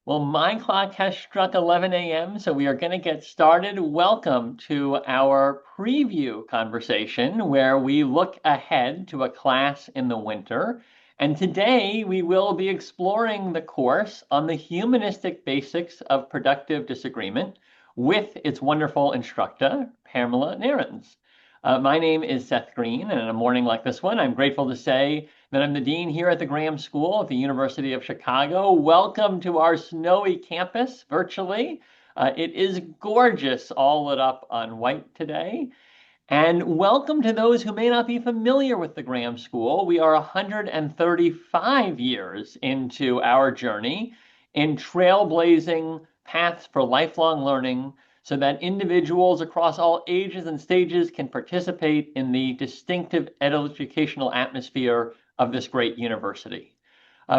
Well, my clock has struck 11 a.m., so we are going to get started. Welcome to our preview conversation where we look ahead to a class in the winter. And today we will be exploring the course on the humanistic basics of productive disagreement with its wonderful instructor, Pamela Narins. My name is Seth Green, and in a morning like this one, I'm grateful to say that I'm the dean here at the Graham School at the University of Chicago. Welcome to our snowy campus virtually. It is gorgeous, all lit up on white today. And welcome to those who may not be familiar with the Graham School. We are 135 years into our journey in trailblazing paths for lifelong learning so that individuals across all ages and stages can participate in the distinctive educational atmosphere of this great university.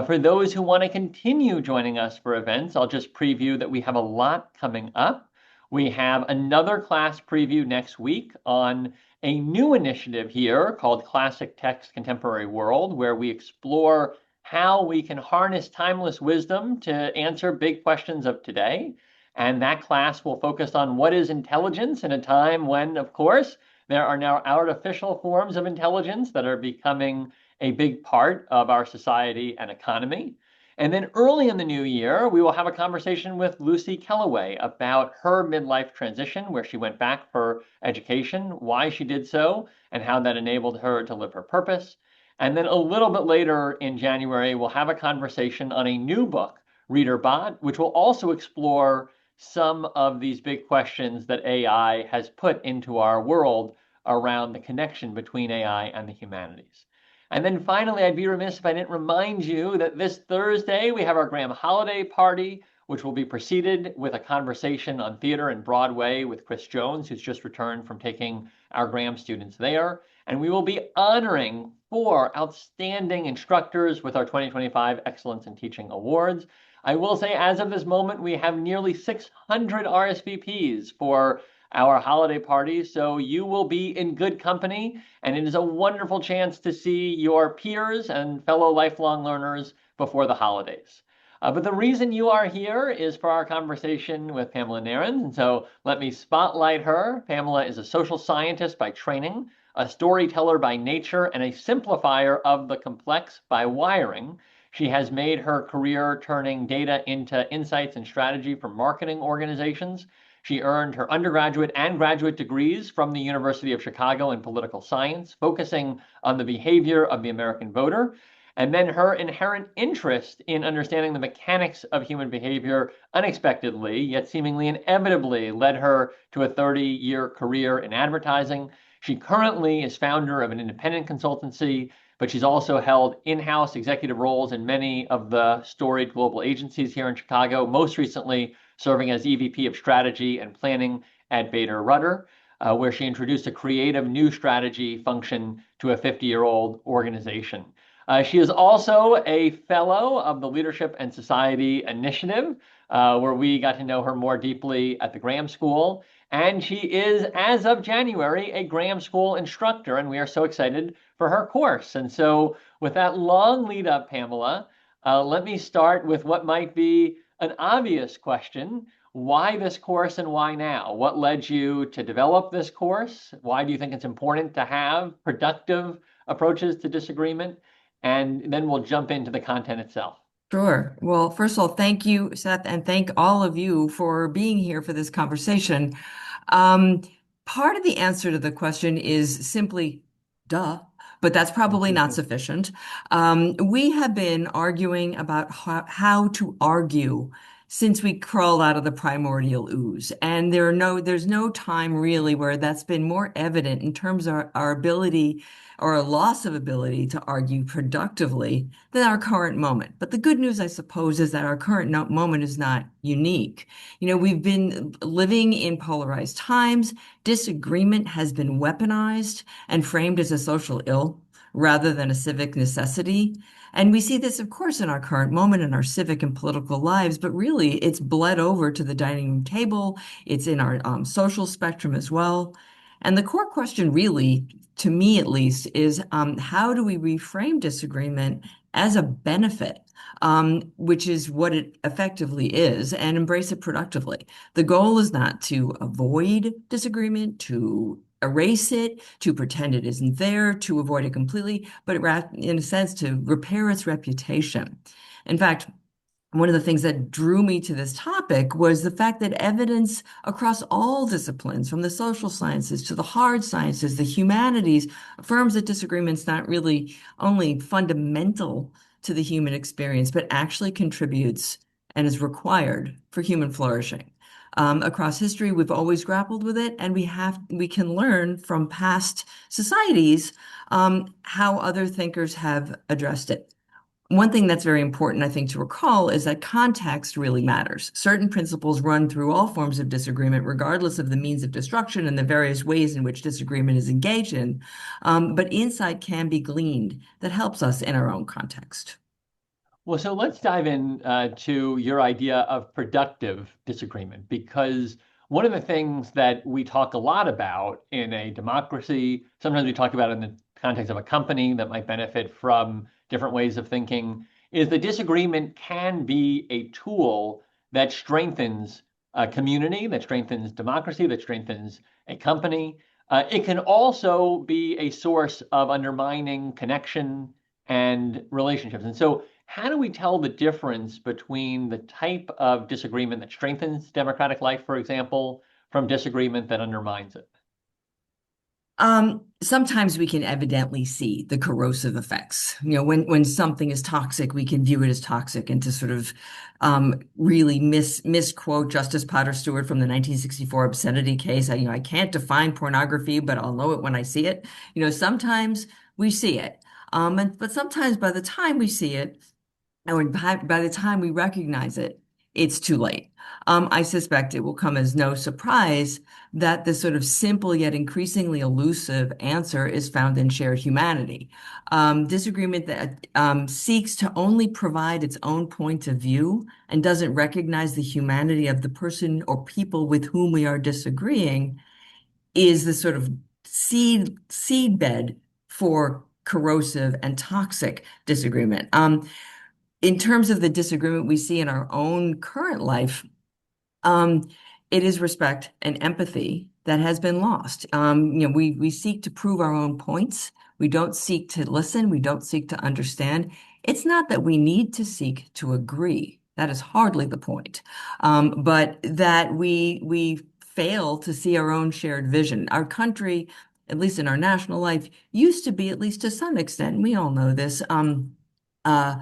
For those who want to continue joining us for events, I'll just preview that we have a lot coming up. We have another class preview next week on a new initiative here called Classic Text Contemporary World, where we explore how we can harness timeless wisdom to answer big questions of today. And that class will focus on what is intelligence in a time when, of course, there are now artificial forms of intelligence that are becoming a big part of our society and economy. And then early in the new year, we will have a conversation with Lucy Kellaway about her midlife transition, where she went back for education, why she did so, and how that enabled her to live her purpose. And then a little bit later in January, we'll have a conversation on a new book, ReaderBot, which will also explore some of these big questions that AI has put into our world around the connection between AI and the humanities. And then finally, I'd be remiss if I didn't remind you that this Thursday we have our Graham Holiday Party, which will be preceded with a conversation on theater and Broadway with Chris Jones, who's just returned from taking our Graham students there. And we will be honoring 4 outstanding instructors with our 2025 Excellence in Teaching Awards. I will say, as of this moment, we have nearly 600 RSVPs for our holiday party, so you will be in good company, and it is a wonderful chance to see your peers and fellow lifelong learners before the holidays. But the reason you are here is for our conversation with Pamela Narins, and so let me spotlight her. Pamela is a social scientist by training, a storyteller by nature, and a simplifier of the complex by wiring. She has made her career turning data into insights and strategy for marketing organizations. She earned her undergraduate and graduate degrees from the University of Chicago in political science, focusing on the behavior of the American voter. And then her inherent interest in understanding the mechanics of human behavior unexpectedly, yet seemingly inevitably, led her to a 30-year career in advertising. She currently is founder of an independent consultancy, but she's also held in-house executive roles in many of the storied global agencies here in Chicago, most recently serving as EVP of Strategy and Planning at Bader Rudder, where she introduced a creative new strategy function to a 50-year-old organization. She is also a fellow of the Leadership and Society Initiative, where we got to know her more deeply at the Graham School. And she is, as of January, a Graham School instructor, and we are so excited for her course. And so with that long lead up, Pamela, let me start with what might be an obvious question. Why this course and why now? What led you to develop this course? Why do you think it's important to have productive approaches to disagreement? And then we'll jump into the content itself. Sure. Well, first of all, thank you, Seth, and thank all of you for being here for this conversation. Um, Part of the answer to the question is simply duh, but that's probably not sufficient. We have been arguing about how to argue since we crawled out of the primordial ooze, and there's no time really where that's been more evident in terms of our ability or a loss of ability to argue productively than our current moment. But the good news, I suppose, is that our current moment is not unique. You know, we've been living in polarized times. Disagreement has been weaponized and framed as a social ill rather than a civic necessity. And we see this, of course, in our current moment in our civic and political lives, but really it's bled over to the dining room table. It's in our social spectrum as well. And the core question really, to me at least, is how do we reframe disagreement as a benefit, which is what it effectively is, and embrace it productively. The goal is not to avoid disagreement, to erase it, to pretend it isn't there, to avoid it completely, but in a sense to repair its reputation. In fact, one of the things that drew me to this topic was the fact that evidence across all disciplines, from the social sciences to the hard sciences, the humanities, affirms that disagreement's not really only fundamental to the human experience, but actually contributes and is required for human flourishing. Across history, we've always grappled with it, and we can learn from past societies how other thinkers have addressed it. One thing that's very important, I think, to recall is that context really matters. Certain principles run through all forms of disagreement, regardless of the means of destruction and the various ways in which disagreement is engaged in. But insight can be gleaned that helps us in our own context. Well, so let's dive in to your idea of productive disagreement, because one of the things that we talk a lot about in a democracy, sometimes we talk about in the context of a company that might benefit from different ways of thinking, is the disagreement can be a tool that strengthens a community, that strengthens democracy, that strengthens a company. It can also be a source of undermining connection and relationships. And so how do we tell the difference between the type of disagreement that strengthens democratic life, for example, from disagreement that undermines it? Sometimes we can evidently see the corrosive effects. When something is toxic, we can view it as toxic, and to sort of really misquote Justice Potter Stewart from the 1964 obscenity case. I can't define pornography, but I'll know it when I see it. Sometimes we see it, but sometimes by the time we see it, and by the time we recognize it, it's too late. I suspect it will come as no surprise that this sort of simple yet increasingly elusive answer is found in shared humanity. Disagreement that seeks to only provide its own point of view and doesn't recognize the humanity of the person or people with whom we are disagreeing is the sort of seedbed for corrosive and toxic disagreement. In terms of the disagreement we see in our own current life, um, it is respect and empathy that has been lost. We seek to prove our own points. We don't seek to listen. We don't seek to understand. It's not that we need to seek to agree. That is hardly the point. But that we fail to see our own shared vision. Our country, at least in our national life, used to be, at least to some extent, we all know this, uh,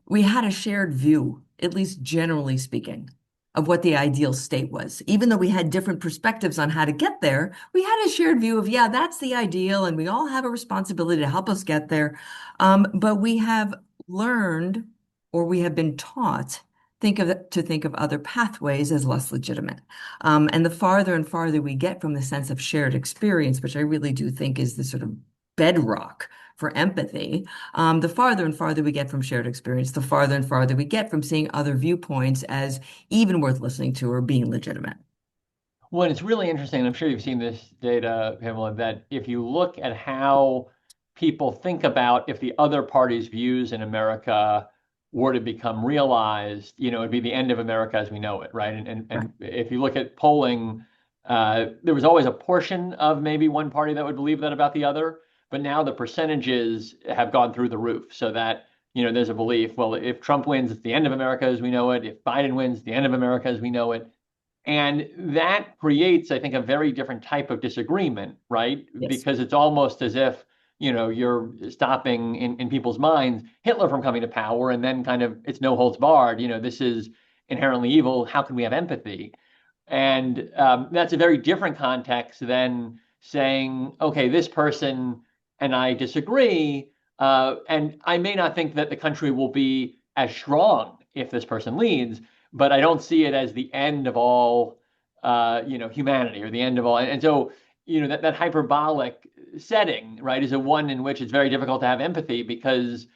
we had a shared view, at least generally speaking, of what the ideal state was. Even though we had different perspectives on how to get there, we had a shared view of, yeah, that's the ideal, and we all have a responsibility to help us get there. But we have learned, or we have been taught, to think of other pathways as less legitimate. And the farther and farther we get from the sense of shared experience, which I really do think is the sort of bedrock for empathy, the farther and farther we get from shared experience, the farther and farther we get from seeing other viewpoints as even worth listening to or being legitimate. Well, it's really interesting, and I'm sure you've seen this data, Pamela, that if you look at how people think about if the other party's views in America were to become realized, it'd be the end of America as we know it, right? Right. And if you look at polling, there was always a portion of maybe one party that would believe that about the other, but now the percentages have gone through the roof, so that there's a belief, well, if Trump wins, it's the end of America as we know it. If Biden wins, it's the end of America as we know it. And that creates, I think, a very different type of disagreement, right? Yes. Because it's almost as if, you're stopping in people's minds Hitler from coming to power, and then kind of it's no holds barred. This is inherently evil. How can we have empathy? And that's a very different context than saying, okay, this person and I disagree, and I may not think that the country will be as strong if this person leads, but I don't see it as the end of all, humanity or the end of all. And so, that hyperbolic setting, right, is a one in which it's very difficult to have empathy because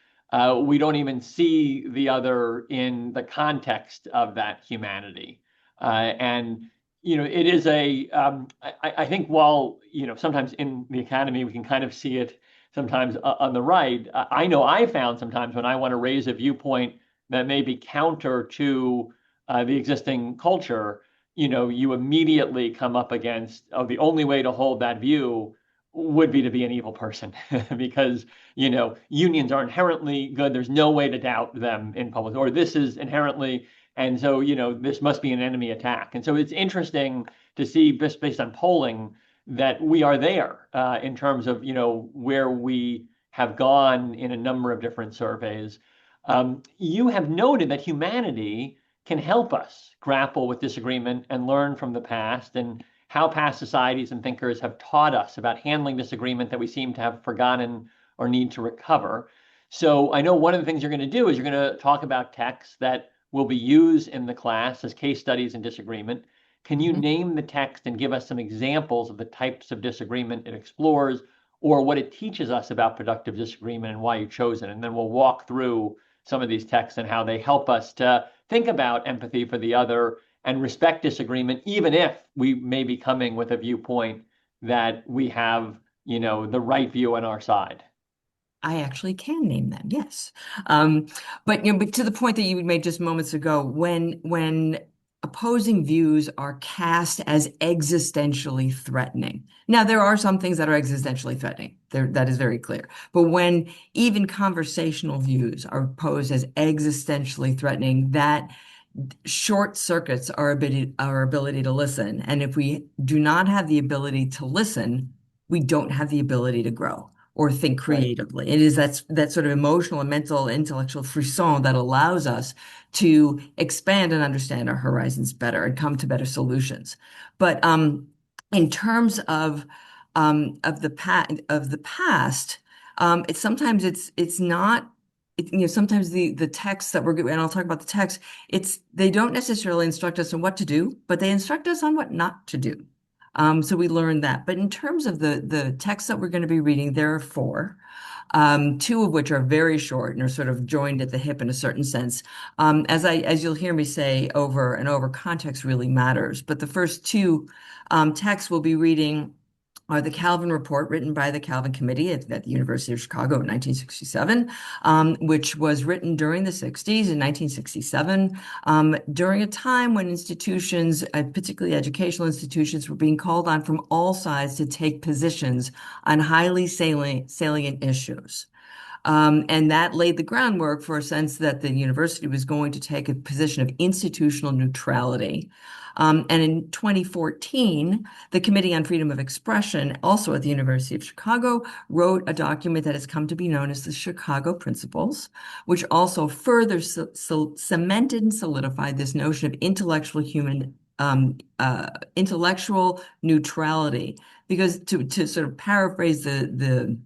we don't even see the other in the context of that humanity. And it is I think while sometimes in the academy we can kind of see it sometimes on the right. I know I found sometimes when I want to raise a viewpoint that may be counter to the existing culture, you immediately come up against, oh, the only way to hold that view would be to be an evil person because, unions are inherently good. There's no way to doubt them in public, or this is inherently, and so, this must be an enemy attack. And so it's interesting to see, just based on polling, that we are there in terms of, where we have gone in a number of different surveys. You have noted that humanity can help us grapple with disagreement and learn from the past, and how past societies and thinkers have taught us about handling disagreement that we seem to have forgotten or need to recover. So I know one of the things you're going to do is you're going to talk about texts that will be used in the class as case studies in disagreement. Can you Mhm. name the text and give us some examples of the types of disagreement it explores, or what it teaches us about productive disagreement and why you chose it? And then we'll walk through some of these texts and how they help us to think about empathy for the other and respect disagreement, even if we may be coming with a viewpoint that we have, the right view on our side. I actually can name them, yes. Um, but to the point that you made just moments ago, when opposing views are cast as existentially threatening. Now, there are some things that are existentially threatening. That is very clear. But when even conversational views are posed as existentially threatening, that short circuits our ability to listen. And if we do not have the ability to listen, we don't have the ability to grow or think Right. creatively. It is that sort of emotional and mental intellectual frisson that allows us to expand and understand our horizons better and come to better solutions. But in terms of the past, it's sometimes it's not. Sometimes the texts that and I'll talk about the text, they don't necessarily instruct us on what to do, but they instruct us on what not to do. So we learned that. But in terms of the texts that we're going to be reading, there are four, two of which are very short and are sort of joined at the hip in a certain sense. As you'll hear me say over and over, context really matters. But the first two texts we'll be reading are the Calvin Report, written by the Calvin Committee at the University of Chicago in 1967, which was written during the 60s in 1967, during a time when institutions, particularly educational institutions, were being called on from all sides to take positions on highly salient issues. And that laid the groundwork for a sense that the university was going to take a position of institutional neutrality. And in 2014, the Committee on Freedom of Expression, also at the University of Chicago, wrote a document that has come to be known as the Chicago Principles, which also further cemented and solidified this notion of intellectual neutrality. Because to sort of paraphrase the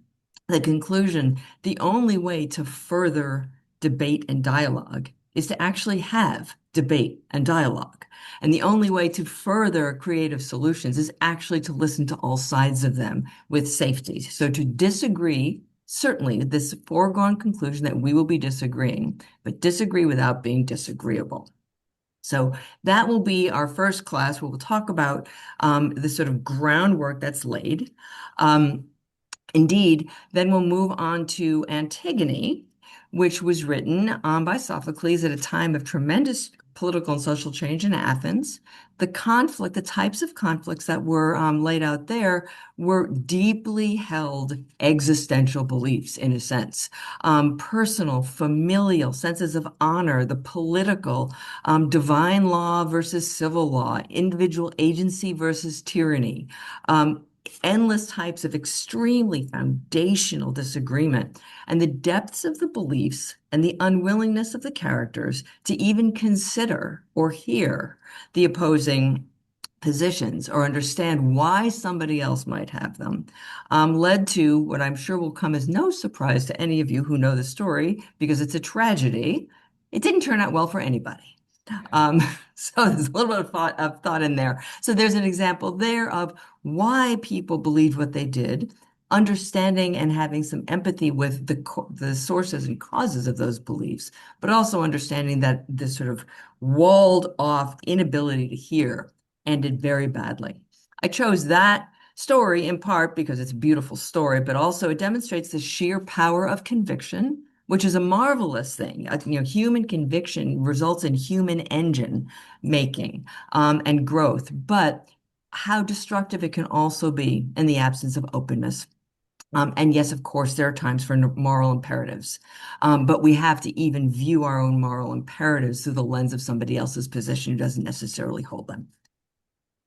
conclusion, the only way to further debate and dialogue is to actually have debate and dialogue. And the only way to further creative solutions is actually to listen to all sides of them with safety. So to disagree, certainly this foregone conclusion that we will be disagreeing, but disagree without being disagreeable. So that will be our first class. Where we'll talk about the sort of groundwork that's laid. Indeed, then we'll move on to Antigone, which was written by Sophocles at a time of tremendous political and social change in Athens. The types of conflicts that were laid out there were deeply held existential beliefs, in a sense, personal, familial, senses of honor, the political, divine law versus civil law, individual agency versus tyranny. Endless types of extremely foundational disagreement, and the depths of the beliefs and the unwillingness of the characters to even consider or hear the opposing positions or understand why somebody else might have them, led to what I'm sure will come as no surprise to any of you who know the story, because it's a tragedy. It didn't turn out well for anybody. Um, so there's a little bit of thought in there. So there's an example there of why people believed what they did, understanding and having some empathy with the sources and causes of those beliefs, but also understanding that this sort of walled off inability to hear ended very badly. I chose that story in part because it's a beautiful story, but also it demonstrates the sheer power of conviction, which is a marvelous thing. Human conviction results in human engine making and growth, but how destructive it can also be in the absence of openness. And yes, of course, there are times for moral imperatives, but we have to even view our own moral imperatives through the lens of somebody else's position who doesn't necessarily hold them.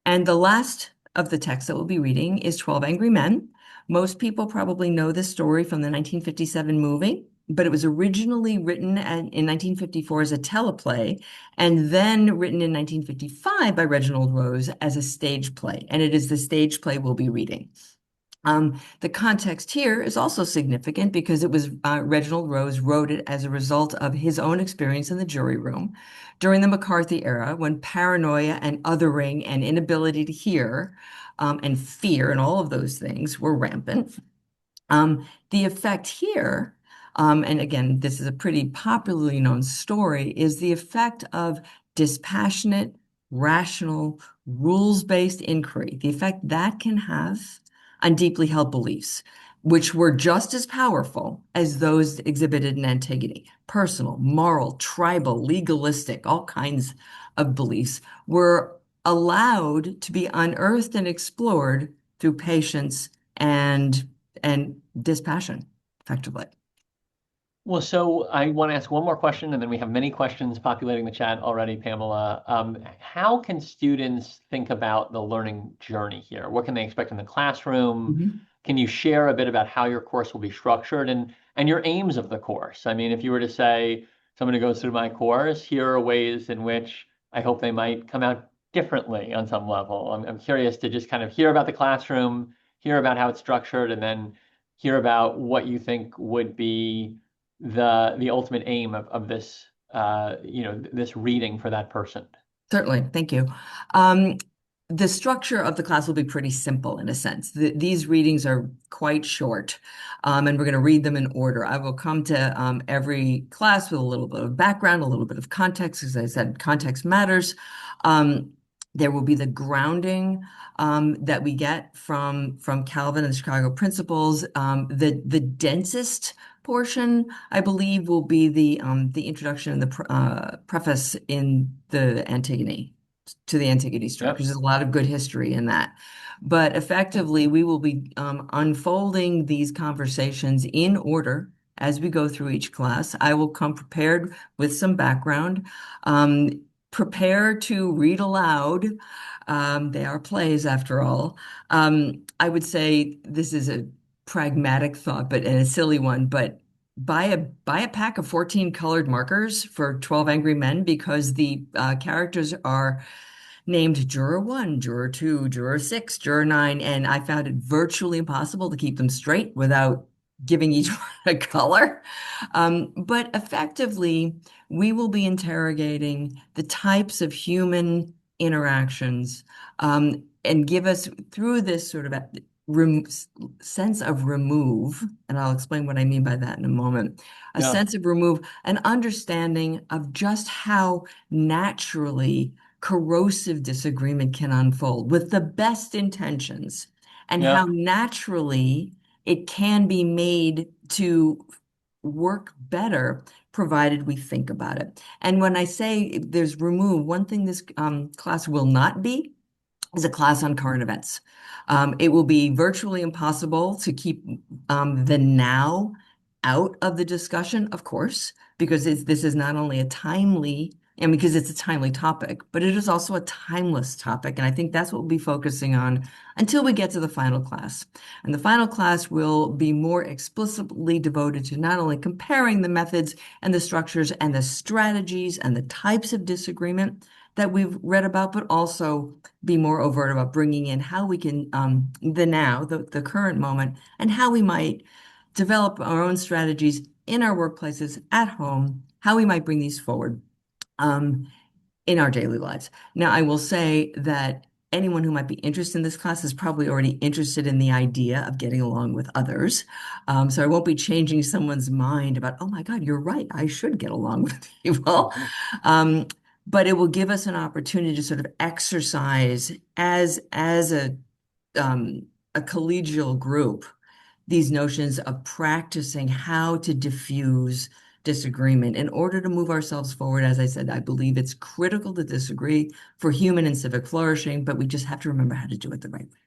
And the last of the texts that we'll be reading is 12 Angry Men. Most people probably know this story from the 1957 movie, but it was originally written in 1954 as a teleplay and then written in 1955 by Reginald Rose as a stage play. And it is the stage play we'll be reading. The context here is also significant because it was Reginald Rose wrote it as a result of his own experience in the jury room during the McCarthy era when paranoia and othering and inability to hear and fear and all of those things were rampant. The effect here, and again, this is a pretty popularly known story, is the effect of dispassionate, rational, rules-based inquiry, the effect that can have on deeply held beliefs, which were just as powerful as those exhibited in Antigone. Personal, moral, tribal, legalistic, all kinds of beliefs were allowed to be unearthed and explored through patience and dispassion, effectively. Well, so I want to ask one more question, and then we have many questions populating the chat already, Pamela. How can students think about the learning journey here? What can they expect in the classroom? Mhm. Can you share a bit about how your course will be structured and your aims of the course? I mean, if you were to say someone who goes through my course, here are ways in which I hope they might come out differently on some level. I'm curious to just kind of hear about the classroom, hear about how it's structured, and then hear about what you think would be the ultimate aim of this this reading for that person. Certainly. Thank you. Um, the structure of the class will be pretty simple in a sense. These readings are quite short, and we're going to read them in order. I will come to every class with a little bit of background, a little bit of context. As I said, context matters. Um, there will be the grounding that we get from Calvin and the Chicago Principles. The densest portion, I believe, will be the introduction and the preface in the Antigone to the Antigone structures. Yep. There's a lot of good history in that. But effectively, we will be unfolding these conversations in order as we go through each class. I will come prepared with some background. Um, Prepare to read aloud. They are plays after all. I would say this is a pragmatic thought, but and a silly one, but buy a pack of 14 colored markers for 12 Angry Men because the characters are named Juror 1, Juror 2, Juror 6, Juror 9, and I found it virtually impossible to keep them straight without giving each one a color. But effectively, we will be interrogating the types of human interactions and give us through this sort of rem sense of remove, and I'll explain what I mean by that in a moment, a Yeah. sense of remove, an understanding of just how naturally corrosive disagreement can unfold with the best intentions and how Yeah. naturally it can be made to work better provided we think about it. And when I say there's remove, one thing this class will not be is a class on current events. It will be virtually impossible to keep the now out of the discussion, of course, because this is not only a timely, and because it's a timely topic, but it is also a timeless topic. And I think that's what we'll be focusing on until we get to the final class. And the final class will be more explicitly devoted to not only comparing the methods and the structures and the strategies and the types of disagreement that we've read about, but also be more overt about bringing in how we can, the now, the current moment, and how we might develop our own strategies in our workplaces, at home, how we might bring these forward um, in our daily lives. Now, I will say that anyone who might be interested in this class is probably already interested in the idea of getting along with others. So I won't be changing someone's mind about, oh my God, you're right, I should get along with people. Mhm. Um, but it will give us an opportunity to sort of exercise as a um, a collegial group, these notions of practicing how to diffuse disagreement in order to move ourselves forward. As I said, I believe it's critical to disagree for human and civic flourishing, but we just have to remember how to do it the right way.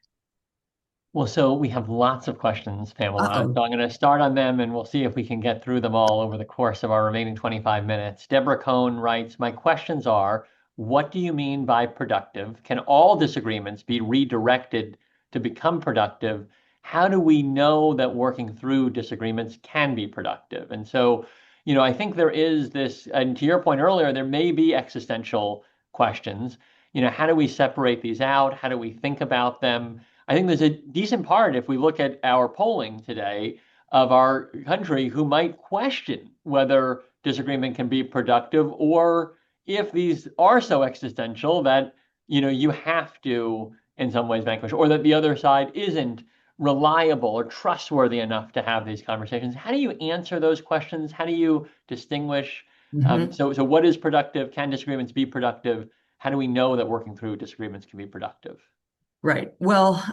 Well, so we have lots of questions, Pamela. Uh-oh. So I'm going to start on them and we'll see if we can get through them all over the course of our remaining 25 minutes. Deborah Cohn writes, my questions are, what do you mean by productive? Can all disagreements be redirected to become productive? How do we know that working through disagreements can be productive? And so, I think there is this, and to your point earlier, there may be existential questions. How do we separate these out? How do we think about them? I think there's a decent part, if we look at our polling today, of our country who might question whether disagreement can be productive or if these are so existential that you have to in some ways vanquish, or that the other side isn't reliable or trustworthy enough to have these conversations. How do you answer those questions? How do you distinguish? Mhm. So what is productive? Can disagreements be productive? How do we know that working through disagreements can be productive? Right. Well,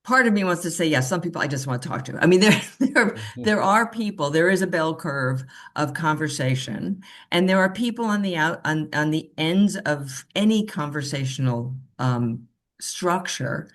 part of me wants to say, yes, some people I just want to talk to. I mean, there are people, there is a bell curve of conversation, and there are people on on the ends of any conversational structure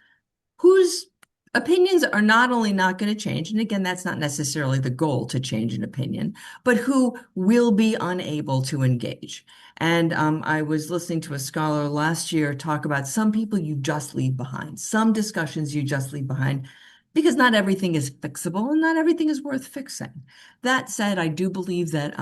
whose opinions are not only not going to change, and again, that's not necessarily the goal to change an opinion, but who will be unable to engage. And I was listening to a scholar last year talk about some people you just leave behind, some discussions you just leave behind, because not everything is fixable and not everything is worth fixing. That said, I do believe that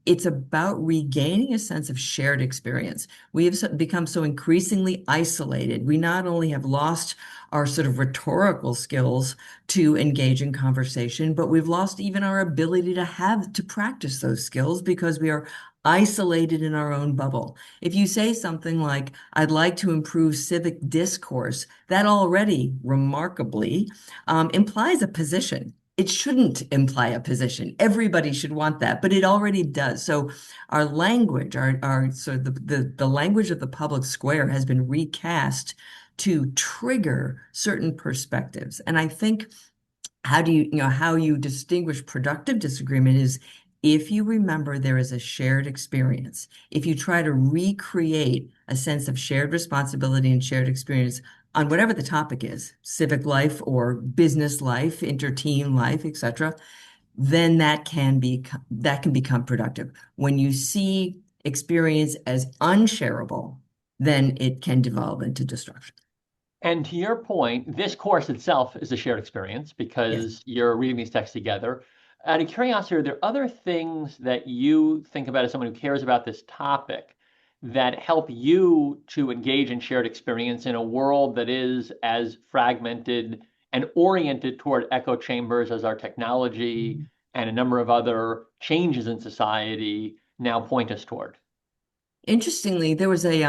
it's about regaining a sense of shared experience. We have become so increasingly isolated. We not only have lost our sort of rhetorical skills to engage in conversation, but we've lost even our ability to practice those skills because we are isolated in our own bubble. If you say something like, I'd like to improve civic discourse, that already remarkably implies a position. It shouldn't imply a position. Everybody should want that, but it already does. So our language, our sort of the language of the public square has been recast to trigger certain perspectives. And I think how you distinguish productive disagreement is if you remember there is a shared experience, if you try to recreate a sense of shared responsibility and shared experience on whatever the topic is, civic life or business life, inter-team life, etc., then that can become productive. When you see experience as unshareable, then it can devolve into destruction. And to your point, this course itself is a shared experience Yes. because you're reading these texts together. Out of curiosity, are there other things that you think about as someone who cares about this topic that help you to engage in shared experience in a world that is as fragmented and oriented toward echo chambers as our technology and a number of other changes in society now point us toward? Interestingly, there was a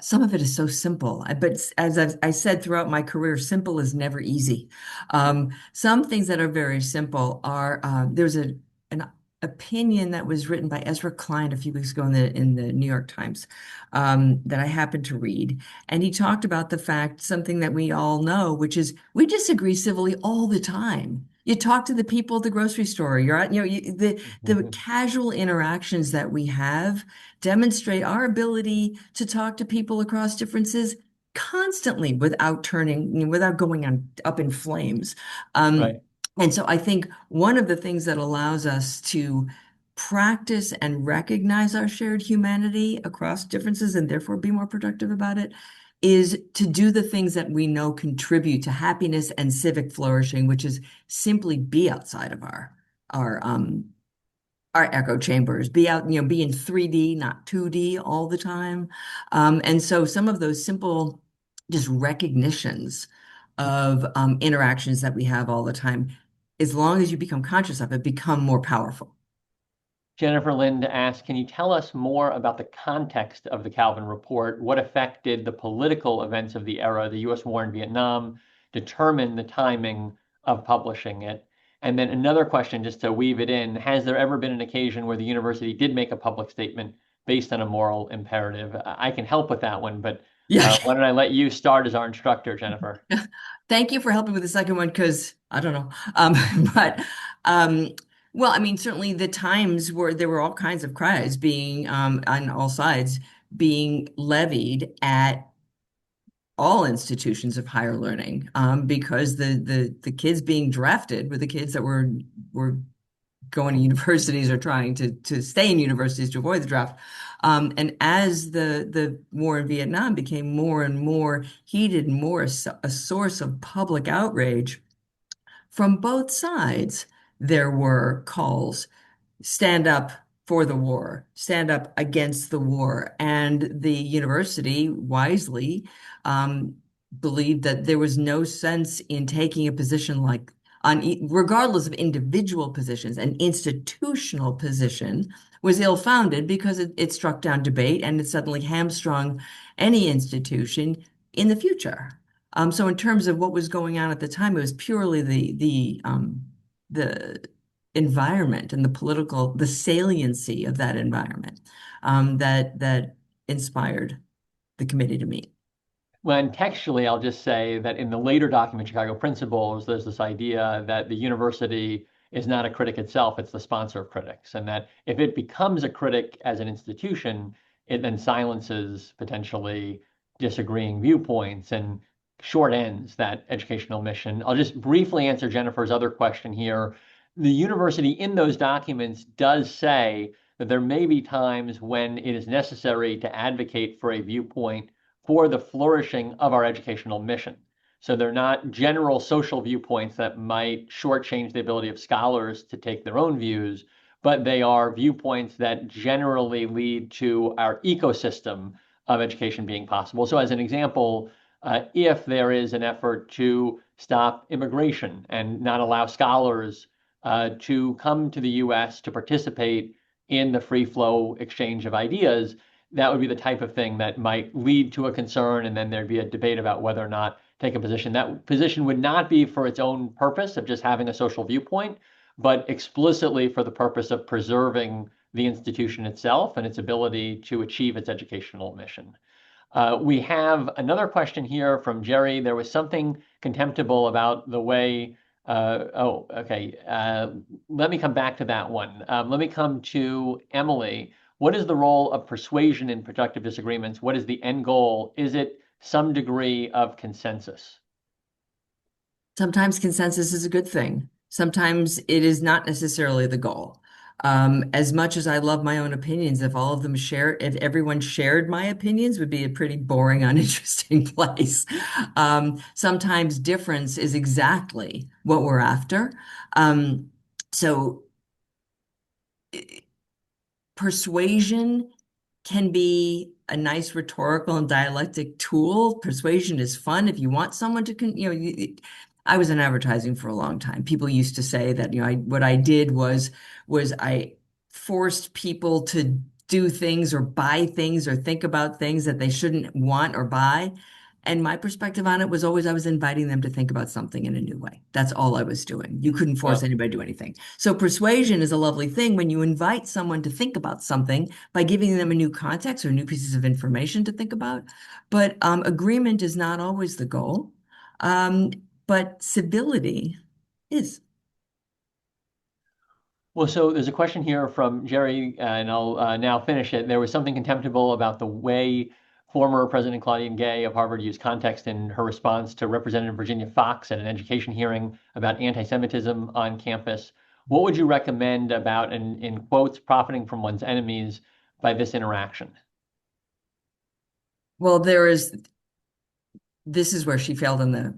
some of it is so simple, but as I said throughout my career, simple is never easy. Some things that are very simple are there's an opinion that was written by Ezra Klein a few weeks ago in the New York Times that I happened to read, and he talked about the fact something that we all know, which is we disagree civilly all the time. You talk to the people at the grocery store. You're at, the casual interactions that we have demonstrate our ability to talk to people across differences constantly without without going on up in flames. Right. And so I think one of the things that allows us to practice and recognize our shared humanity across differences and therefore be more productive about it is to do the things that we know contribute to happiness and civic flourishing, which is simply be outside of our our echo chambers, be out, be in 3D, not 2D all the time. And so some of those simple just recognitions of interactions that we have all the time, as long as you become conscious of it, become more powerful. Jennifer Lind asks, can you tell us more about the context of the Calvin Report? What effect did the political events of the era, the US war in Vietnam, determine the timing of publishing it? And then another question, just to weave it in, has there ever been an occasion where the university did make a public statement based on a moral imperative? I can help with that one, but Yeah. Why don't I let you start as our instructor, Jennifer? Thank you for helping with the second one because I don't know. But um, well, I mean, certainly the times where there were all kinds of cries being on all sides being levied at all institutions of higher learning because the kids being drafted were the kids that were going to universities or trying to stay in universities to avoid the draft. And as the war in Vietnam became more and more heated, and more a source of public outrage from both sides, there were calls stand up for the war, stand up against the war. And the university wisely um, believed that there was no sense in taking a position like regardless of individual positions, an institutional position was ill-founded because it struck down debate and it suddenly hamstrung any institution in the future. So in terms of what was going on at the time, it was purely the environment and the saliency of that environment that inspired the committee to meet. When textually, I'll just say that in the later document, Chicago Principles, there's this idea that the university is not a critic itself, it's the sponsor of critics. And that if it becomes a critic as an institution, it then silences potentially disagreeing viewpoints and short ends that educational mission. I'll just briefly answer Jennifer's other question here. The university in those documents does say that there may be times when it is necessary to advocate for a viewpoint for the flourishing of our educational mission. So they're not general social viewpoints that might shortchange the ability of scholars to take their own views, but they are viewpoints that generally lead to our ecosystem of education being possible. So, as an example, if there is an effort to stop immigration and not allow scholars to come to the US to participate in the free flow exchange of ideas, that would be the type of thing that might lead to a concern, and then there'd be a debate about whether or not take a position. That position would not be for its own purpose of just having a social viewpoint, but explicitly for the purpose of preserving the institution itself and its ability to achieve its educational mission. We have another question here from Jerry. There was something contemptible about the way. Okay. Let me come back to that one. Let me come to Emily. What is the role of persuasion in productive disagreements? What is the end goal? Is it some degree of consensus? Sometimes consensus is a good thing. Sometimes it is not necessarily the goal. As much as I love my own opinions, if everyone shared my opinions, would be a pretty boring, uninteresting place. Sometimes difference is exactly what we're after. So persuasion can be a nice rhetorical and dialectic tool. Persuasion is fun if you want someone to, I was in advertising for a long time. People used to say that, what I did was I forced people to do things or buy things or think about things that they shouldn't want or buy. And my perspective on it was always I was inviting them to think about something in a new way. That's all I was doing. You couldn't force Well, anybody to do anything. So persuasion is a lovely thing when you invite someone to think about something by giving them a new context or new pieces of information to think about. But agreement is not always the goal. Um, but civility is. Well, so there's a question here from Jerry, and I'll now finish it. There was something contemptible about the way former President Claudine Gay of Harvard used context in her response to Representative Virginia Fox at an education hearing about anti-Semitism on campus. What would you recommend about, in quotes, profiting from one's enemies by this interaction? Well, this is where she failed in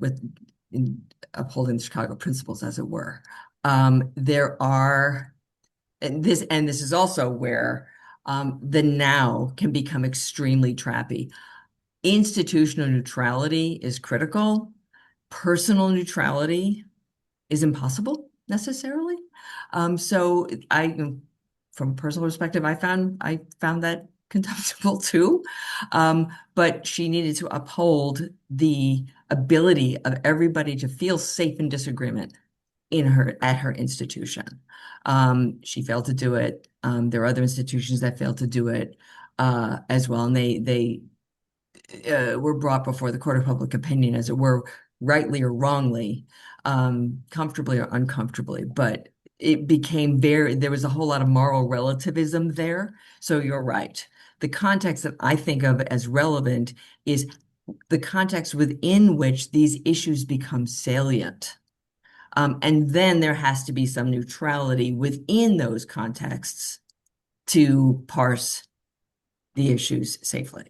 upholding the Chicago principles, as it were. There are and this is also where the now can become extremely trappy. Institutional neutrality is critical. Personal neutrality is impossible necessarily. So from a personal perspective, I found that contemptible too. But she needed to uphold the ability of everybody to feel safe in disagreement at her institution. She failed to do it. There are other institutions that failed to do it as well, and they were brought before the court of public opinion, as it were, rightly or wrongly, comfortably or uncomfortably. But it became there was a whole lot of moral relativism there. So you're right. The context that I think of as relevant is the context within which these issues become salient. And then there has to be some neutrality within those contexts to parse the issues safely.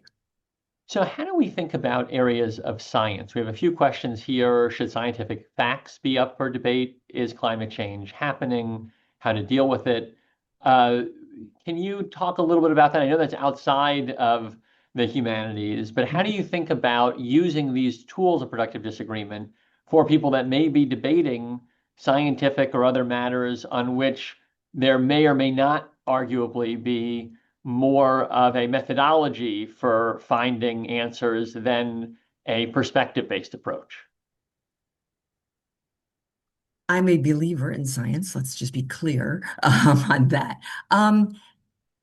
So, how do we think about areas of science? We have a few questions here. Should scientific facts be up for debate? Is climate change happening? How to deal with it? Uh, can you talk a little bit about that? I know that's outside of the humanities, but how do you think about using these tools of productive disagreement for people that may be debating scientific or other matters on which there may or may not arguably be more of a methodology for finding answers than a perspective-based approach? I'm a believer in science. Let's just be clear on that.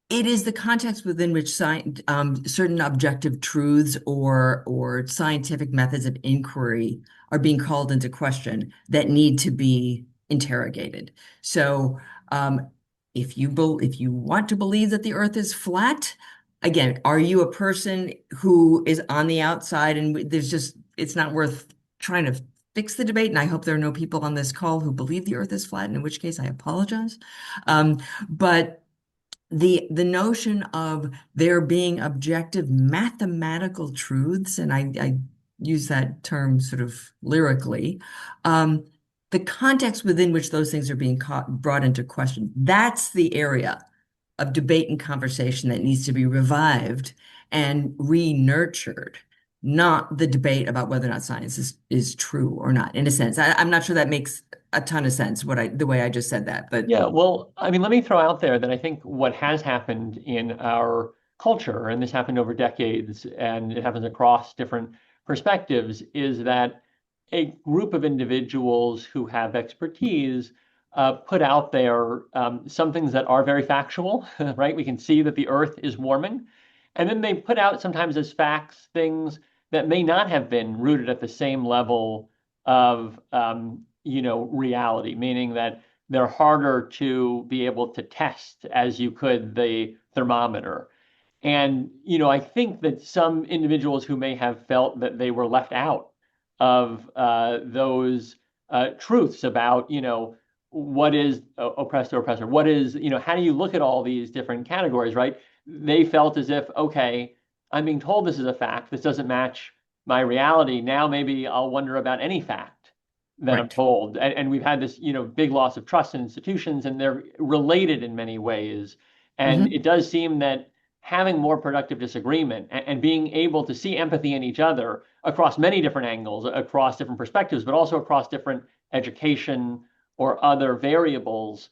It is the context within which certain objective truths or scientific methods of inquiry are being called into question that need to be interrogated. So, if you want to believe that the Earth is flat, again, are you a person who is on the outside and it's not worth trying to fix the debate? And I hope there are no people on this call who believe the Earth is flat, and in which case I apologize. But the notion of there being objective mathematical truths, and I use that term sort of lyrically, um, the context within which those things are being brought into question, that's the area of debate and conversation that needs to be revived and re-nurtured, not the debate about whether or not science is true or not, in a sense. I'm not sure that makes a ton of sense, the way I just said that, but Yeah, well, I mean, let me throw out there that I think what has happened in our culture, and this happened over decades, and it happens across different perspectives, is that a group of individuals who have expertise put out there some things that are very factual, right? We can see that the Earth is warming. And then they put out sometimes as facts things that may not have been rooted at the same level of, reality, meaning that they're harder to be able to test as you could the thermometer. And, I think that some individuals who may have felt that they were left out of those truths about, what is oppressed or oppressor, what is, how do you look at all these different categories, right? They felt as if, okay, I'm being told this is a fact. This doesn't match my reality. Now maybe I'll wonder about any fact that I'm right. told. And we've had this, big loss of trust in institutions, and they're related in many ways. And Mhm. it does seem that having more productive disagreement and being able to see empathy in each other across many different angles, across different perspectives, but also across different education or other variables,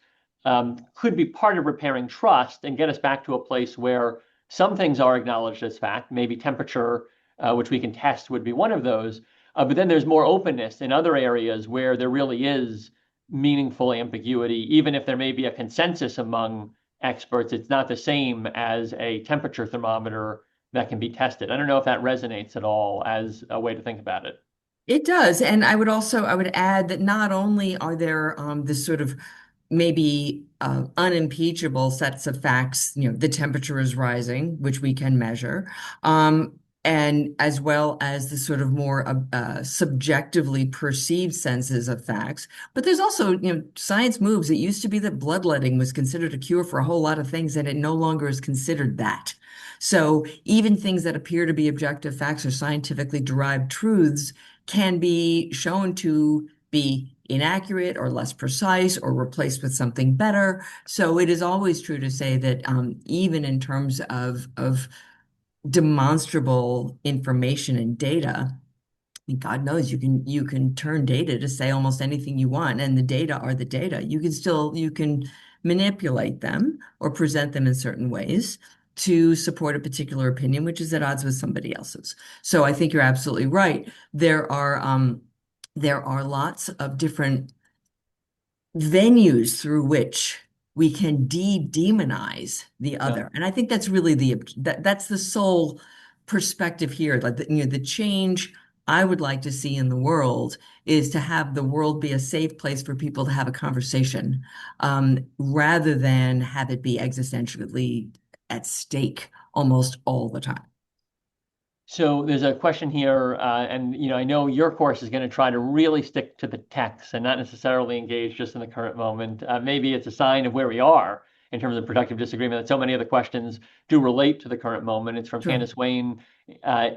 could be part of repairing trust and get us back to a place where some things are acknowledged as fact, maybe temperature, which we can test, would be one of those. But then there's more openness in other areas where there really is meaningful ambiguity, even if there may be a consensus among experts. It's not the same as a temperature thermometer that can be tested. I don't know if that resonates at all as a way to think about it. It does. And I would add that not only are there this sort of maybe unimpeachable sets of facts, the temperature is rising, which we can measure, and as well as the sort of more subjectively perceived senses of facts. But there's also, science moves. It used to be that bloodletting was considered a cure for a whole lot of things, and it no longer is considered that. So even things that appear to be objective facts or scientifically derived truths can be shown to be inaccurate or less precise or replaced with something better. So it is always true to say that even in terms of demonstrable information and data, mean, God knows you can turn data to say almost anything you want, and the data are the data. You can manipulate them or present them in certain ways to support a particular opinion, which is at odds with somebody else's. So I think you're absolutely right. There are lots of different venues through which we can de-demonize the Yeah. other. And I think that's really that's the sole perspective here. Like the change I would like to see in the world is to have the world be a safe place for people to have a conversation, rather than have it be existentially at stake almost all the time. So there's a question here, and I know your course is going to try to really stick to the text and not necessarily engage just in the current moment. Maybe it's a sign of where we are in terms of productive disagreement that so many of the questions do relate to the current moment. It's from Sure. Candace Wayne.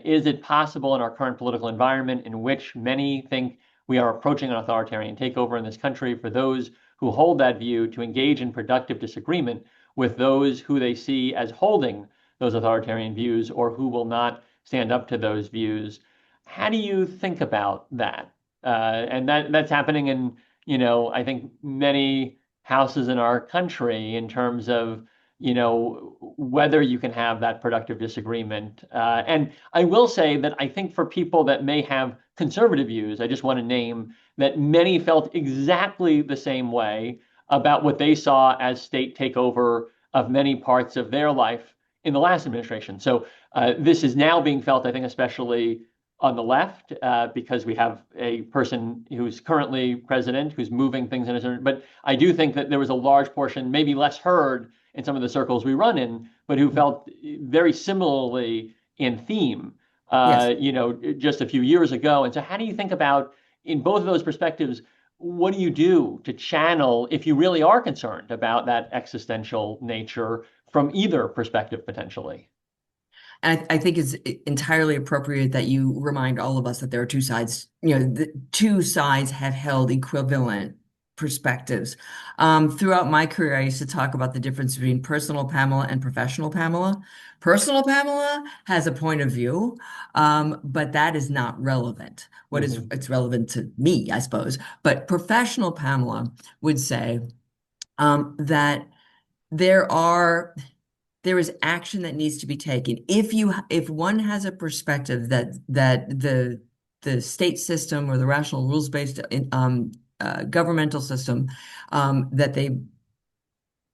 Is it possible in our current political environment in which many think we are approaching an authoritarian takeover in this country for those who hold that view to engage in productive disagreement with those who they see as holding those authoritarian views or who will not stand up to those views? How do you think about that? And that's happening in, I think many houses in our country in terms of, whether you can have that productive disagreement. And I will say that I think for people that may have conservative views, I just want to name that many felt exactly the same way about what they saw as state takeover of many parts of their life in the last administration. So this is now being felt, I think, especially on the left, because we have a person who's currently president who's moving things in a certain. But I do think that there was a large portion, maybe less heard in some of the circles we run in, but who felt very similarly in theme, Yes. just a few years ago. And so, how do you think about in both of those perspectives? What do you do to channel if you really are concerned about that existential nature from either perspective potentially? And I think it's entirely appropriate that you remind all of us that there are two sides. The two sides have held equivalent perspectives. Throughout my career, I used to talk about the difference between personal Pamela and professional Pamela. Personal Pamela has a point of view, but that is not relevant. Mhm. It's relevant to me, I suppose. But professional Pamela would say that there are there is action that needs to be taken. If one has a perspective that the state system or the rational rules-based governmental system that they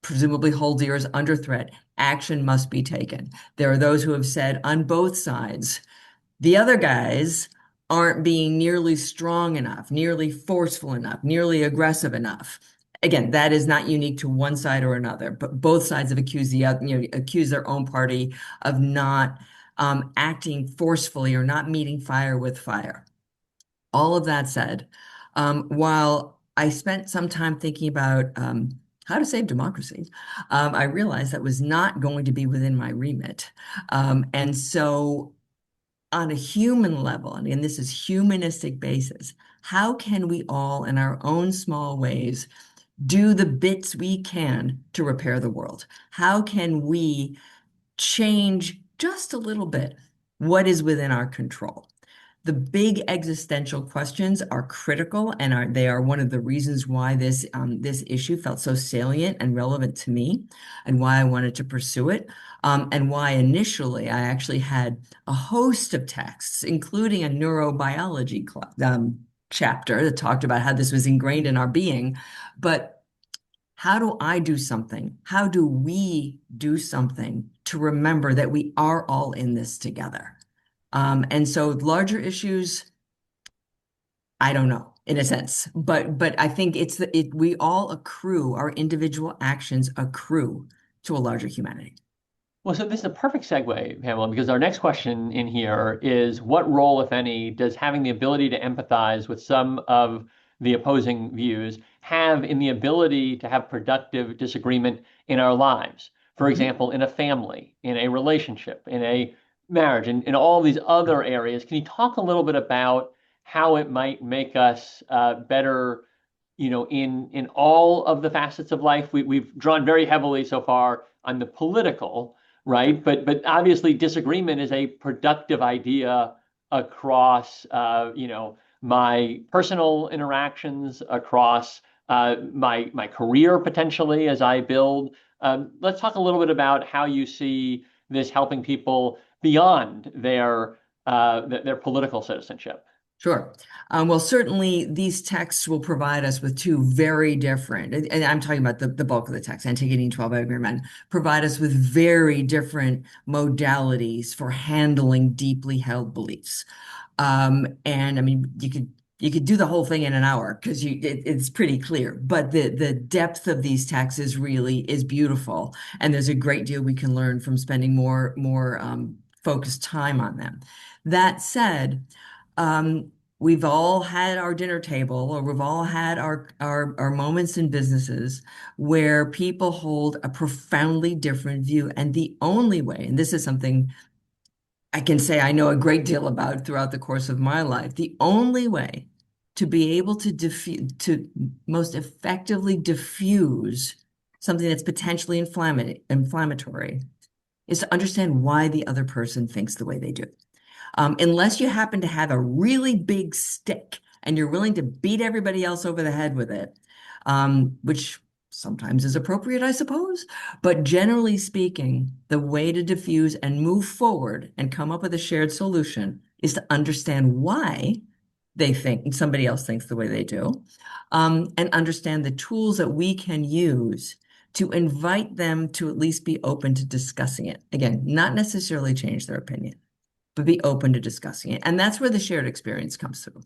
presumably hold dear is under threat, action must be taken. There are those who have said on both sides the other guys aren't being nearly strong enough, nearly forceful enough, nearly aggressive enough. Again, that is not unique to one side or another, but both sides have accused the other, accused their own party of not acting forcefully or not meeting fire with fire. All of that said, while I spent some time thinking about how to save democracy, I realized that was not going to be within my remit. And so on a human level, I mean, this is humanistic basis, how can we all, in our own small ways, do the bits we can to repair the world? How can we change just a little bit what is within our control? The big existential questions are critical, and they are one of the reasons why this issue felt so salient and relevant to me, and why I wanted to pursue it, and why initially I actually had a host of texts, including a neurobiology chapter that talked about how this was ingrained in our being. But how do I do something? How do we do something to remember that we are all in this together? And so larger issues, I don't know in a sense, but I think we all accrue, our individual actions accrue to a larger humanity. Well, so this is a perfect segue, Pamela, because our next question in here is what role, if any, does having the ability to empathize with some of the opposing views have in the ability to have productive disagreement in our lives? For Mhm. example, in a family, in a relationship, in a marriage, in all these other areas. Can you talk a little bit about how it might make us better, in all of the facets of life? We've drawn very heavily so far on the political, right? But obviously disagreement is a productive idea across my personal interactions, across my career potentially as I build. Let's talk a little bit about how you see this helping people beyond their political citizenship. Sure. Well, certainly these texts will provide us with two very different, and I'm talking about the bulk of the text, Antigone and 12 Angry Men, provide us with very different modalities for handling deeply held beliefs. And I mean, you could do the whole thing in an hour because it's pretty clear. But the depth of these texts is beautiful, and there's a great deal we can learn from spending more focused time on them. That said, we've all had our dinner table, or we've all had our moments in businesses where people hold a profoundly different view, and the only way, and this is something I can say I know a great deal about throughout the course of my life. The only way to be able to most effectively diffuse something that's potentially inflammatory is to understand why the other person thinks the way they do. Unless you happen to have a really big stick and you're willing to beat everybody else over the head with it, which sometimes is appropriate, I suppose. But generally speaking, the way to diffuse and move forward and come up with a shared solution is to understand why they think somebody else thinks the way they do, and understand the tools that we can use to invite them to at least be open to discussing it. Again, not necessarily change their opinion, but be open to discussing it. And that's where the shared experience comes through.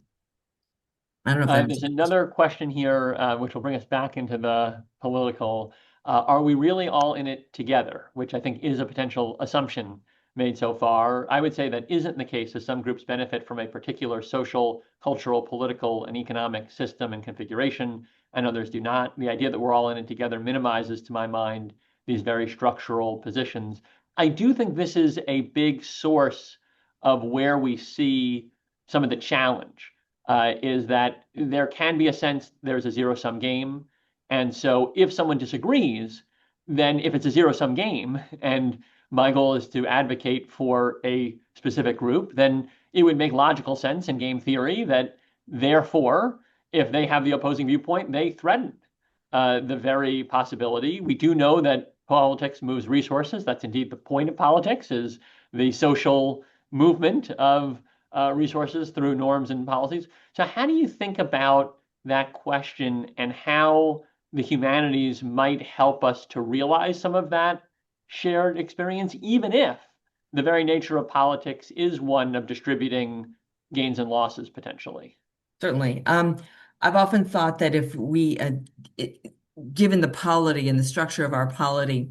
I don't know if that There's answers your question. another question here, which will bring us back into the political. Are we really all in it together? Which I think is a potential assumption made so far. I would say that isn't the case, as some groups benefit from a particular social, cultural, political, and economic system and configuration, and others do not. The idea that we're all in it together minimizes, to my mind, these very structural positions. I do think this is a big source of where we see some of the challenge is that there can be a sense there's a zero sum game. And so if someone disagrees, then if it's a zero sum game and my goal is to advocate for a specific group, then it would make logical sense in game theory that therefore, if they have the opposing viewpoint, they threaten the very possibility. We do know that politics moves resources. That's indeed the point of politics, is the social movement of resources through norms and policies. So, how do you think about that question and how the humanities might help us to realize some of that shared experience, even if the very nature of politics is one of distributing gains and losses potentially? Certainly. I've often thought that if it, given the polity and the structure of our polity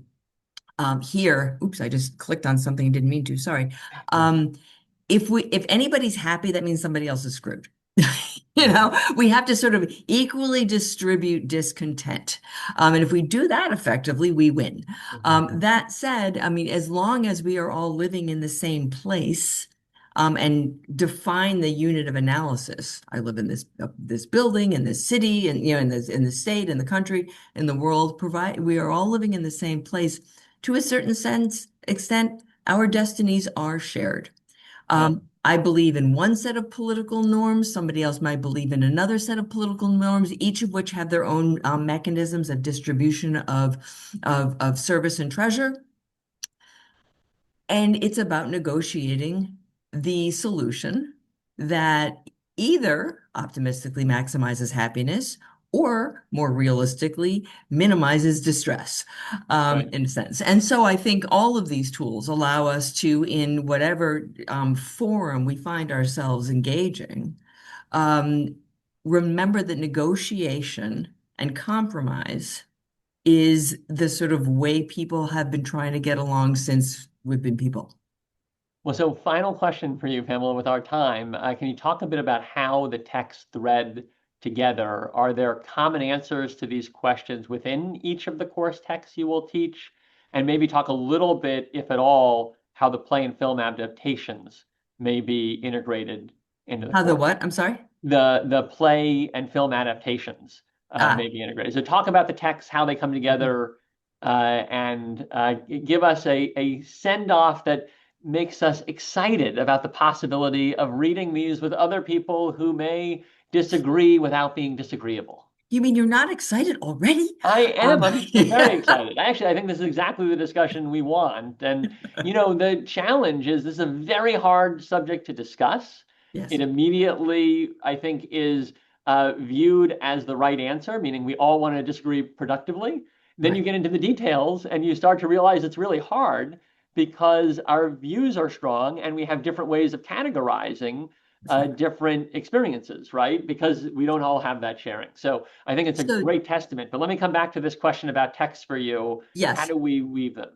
here, oops, I just clicked on something I didn't mean to, sorry. Um, if anybody's happy, that means somebody else is screwed. We have to sort of equally distribute discontent. And if we do that effectively, we win. That said, I mean, as long as we are all living in the same place, and define the unit of analysis. I live in this building, in this city, and in the state, in the country, in the world. We are all living in the same place. To a certain extent, our destinies are shared. Yeah. I believe in one set of political norms. Somebody else might believe in another set of political norms, each of which have their own mechanisms of distribution of service and treasure. And it's about negotiating the solution that either optimistically maximizes happiness or more realistically minimizes distress, Right. in a sense. And so I think all of these tools allow us to, in whatever forum we find ourselves engaging, um, remember that negotiation and compromise is the sort of way people have been trying to get along since we've been people. Well, so final question for you, Pamela, with our time. Can you talk a bit about how the texts thread together? Are there common answers to these questions within each of the course texts you will teach? And maybe talk a little bit, if at all, how the play and film adaptations may be integrated into the How the course. what? I'm sorry. The play and film adaptations Ah, may be integrated. So talk about the texts, how they come together, and give us a send off that makes us excited about the possibility of reading these with other people who may disagree without being disagreeable. you mean you're not excited already? I am. I'm very Yeah. excited. Actually, I think this is exactly the discussion we want. And, the challenge is this is a very hard subject to discuss. Yes, It immediately, I think, is viewed as the right answer, meaning we all want to disagree productively. Then you right. get into the details and you start to realize it's really hard because our views are strong and we have different ways of categorizing That's right. different experiences, right? Because we don't all have that sharing. So I think it's a So, great testament. But let me come back to this question about text for you. How yes. do we weave them?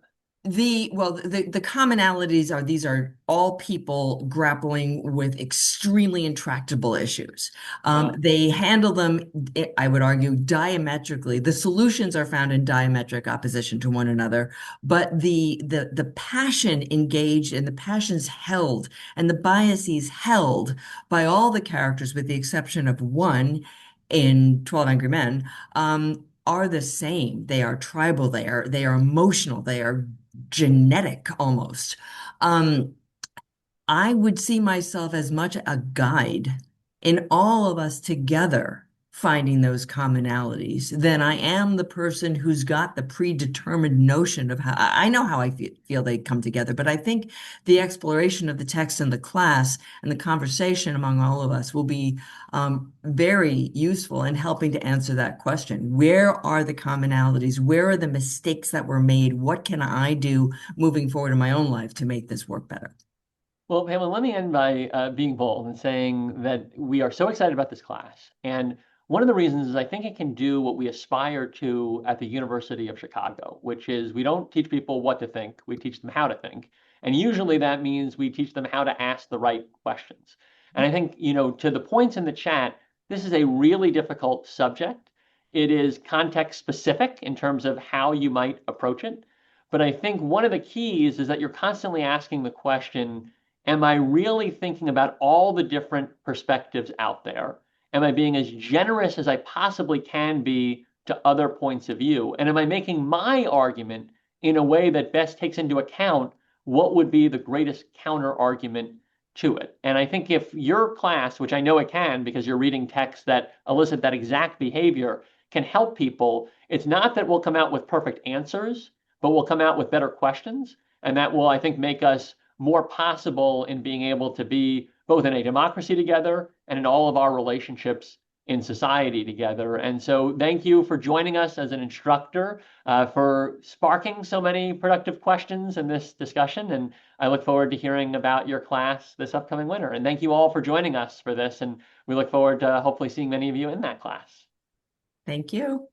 The commonalities are these are all people grappling with extremely intractable issues. Yeah. They handle them, I would argue, diametrically. The solutions are found in diametric opposition to one another, but the passion engaged and the passions held and the biases held by all the characters, with the exception of one in 12 Angry Men, are the same. They are tribal, they are emotional, they are genetic almost. Um, I would see myself as much a guide in all of us together finding those commonalities than I am the person who's got the predetermined notion of how I know how I feel they come together. But I think the exploration of the text in the class and the conversation among all of us will be very useful in helping to answer that question. Where are the commonalities? Where are the mistakes that were made? What can I do moving forward in my own life to make this work better? Well, Pamela, let me end by being bold and saying that we are so excited about this class. And one of the reasons is I think it can do what we aspire to at the University of Chicago, which is we don't teach people what to think, we teach them how to think. And usually that means we teach them how to ask the right questions. And I think, to the points in the chat, this is a really difficult subject. It is context specific in terms of how you might approach it. But I think one of the keys is that you're constantly asking the question, am I really thinking about all the different perspectives out there? Am I being as generous as I possibly can be to other points of view? And am I making my argument in a way that best takes into account what would be the greatest counter argument to it? And I think if your class, which I know it can because you're reading texts that elicit that exact behavior, can help people, it's not that we'll come out with perfect answers, but we'll come out with better questions. And that will, I think, make us more possible in being able to be both in a democracy together and in all of our relationships in society together. And so thank you for joining us as an instructor, for sparking so many productive questions in this discussion. And I look forward to hearing about your class this upcoming winter. And thank you all for joining us for this. And we look forward to hopefully seeing many of you in that class. Thank you.